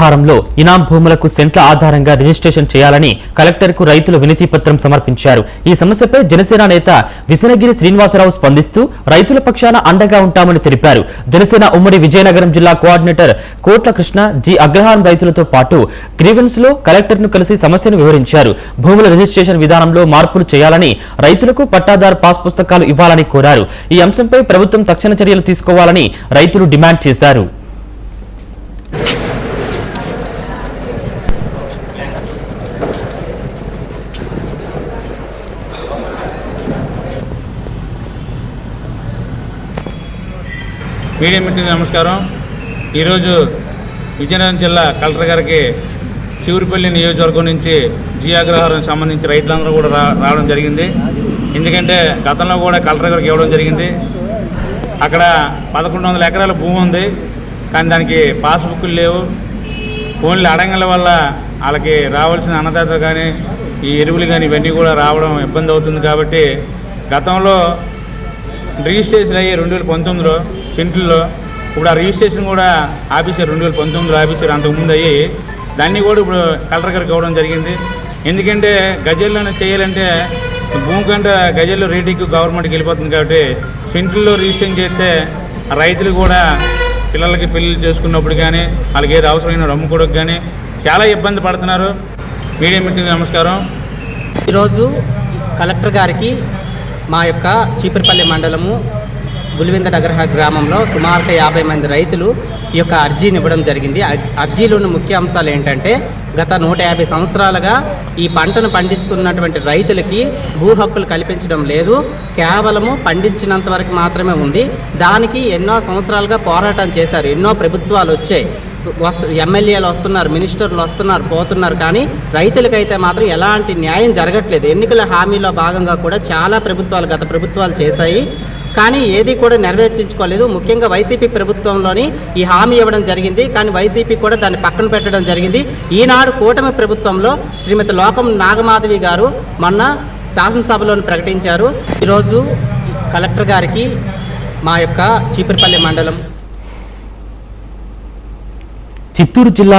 అగ్రహారంలో ఇనాం భూములకు సెంట్ల ఆధారంగా రిజిస్ట్రేషన్ చేయాలని కలెక్టర్కు రైతులు వినతి పత్రం సమర్పించారు. ఈ సమస్యపై జనసేన నేత విసనగిరి శ్రీనివాసరావు స్పందిస్తూ రైతుల పక్షాన అండగా ఉంటామని తెలిపారు. జనసేన ఉమ్మడి విజయనగరం జిల్లా కోఆర్డినేటర్ కోట్ల కృష్ణ జి అగ్రహారం రైతులతో పాటు గ్రీవెన్స్ లో కలెక్టర్ను కలిసి సమస్యను వివరించారు. భూముల రిజిస్ట్రేషన్ విధానంలో మార్పులు చేయాలని, రైతులకు పట్టాదారు పాస్ పుస్తకాలు ఇవ్వాలని కోరారు. ఈ అంశంపై ప్రభుత్వం తక్షణ చర్యలు తీసుకోవాలని రైతులు డిమాండ్ చేశారు. మీడియా మిత్రులకు నమస్కారం. ఈరోజు విజయనగరం జిల్లా కలెక్టర్ గారికి చివరిపల్లి నియోజకవర్గం నుంచి జి అగ్రహారం సంబంధించి రైతులందరూ కూడా రావడం జరిగింది. ఎందుకంటే గతంలో కూడా కలెక్టర్ గారికి ఇవ్వడం జరిగింది. అక్కడ 1100 ఎకరాల భూమి ఉంది, కానీ దానికి పాస్బుక్లు లేవు. ఓన్లీ అడంగల వల్ల వాళ్ళకి రావాల్సిన అన్నదాత కానీ ఈ ఎరువులు కానీ ఇవన్నీ కూడా రావడం ఇబ్బంది అవుతుంది. కాబట్టి గతంలో రిజిస్ట్రేషన్ అయ్యి 2019లో సెంట్లలో, ఇప్పుడు ఆ రిజిస్ట్రేషన్ కూడా ఆఫీసర్ 2019లో ఆఫీసర్ అంతకుముందు అయ్యి దాన్ని కూడా ఇప్పుడు కలెక్టర్ గారికి ఇవ్వడం జరిగింది. ఎందుకంటే గజల్లోనే చేయాలంటే భూమి కంటే గజల్లో రేటింగ్ గవర్నమెంట్కి వెళ్ళిపోతుంది. కాబట్టి సెంట్లలో రిజిస్ట్రేషన్ చేస్తే రైతులు కూడా పిల్లలకి పెళ్లి చేసుకున్నప్పుడు కానీ వాళ్ళకి ఏది అవసరమైన అమ్ముకోవడానికి కానీ చాలా ఇబ్బంది పడుతున్నారు. మీడియా మిత్రులకు నమస్కారం. ఈరోజు కలెక్టర్ గారికి మా యొక్క చీపురుపల్లి మండలము గులివింద అగ్రహార గ్రామంలో సుమారుగా 50 మంది రైతులు ఈ యొక్క అర్జీని ఇవ్వడం జరిగింది. అర్జీలోని ముఖ్య అంశాలు ఏంటంటే, గత 150 సంవత్సరాలుగా ఈ పంటను పండిస్తున్నటువంటి రైతులకి భూ హక్కులు కల్పించడం లేదు. కేవలము పండించినంత వరకు మాత్రమే ఉంది. దానికి ఎన్నో సంవత్సరాలుగా పోరాటం చేశారు. ఎన్నో ప్రభుత్వాలు వచ్చాయి, ఎమ్మెల్యేలు వస్తున్నారు, మినిస్టర్లు వస్తున్నారు, పోతున్నారు. కానీ రైతులకైతే మాత్రం ఎలాంటి న్యాయం జరగట్లేదు. ఎన్నికల హామీలో భాగంగా కూడా చాలా ప్రభుత్వాలు, గత ప్రభుత్వాలు చేశాయి, కానీ ఏది కూడా నెరవేర్తించుకోలేదు. ముఖ్యంగా వైసీపీ ప్రభుత్వంలోని ఈ హామీ ఇవ్వడం జరిగింది, కానీ వైసీపీ కూడా దాన్ని పక్కన పెట్టడం జరిగింది. ఈనాడు కూటమి ప్రభుత్వంలో శ్రీమతి లోకం నాగమాధవి గారు మొన్న శాసనసభలోని ప్రకటించారు. ఈరోజు కలెక్టర్ గారికి మా యొక్క చీపురుపల్లి మండలం చిత్తూరు జిల్లా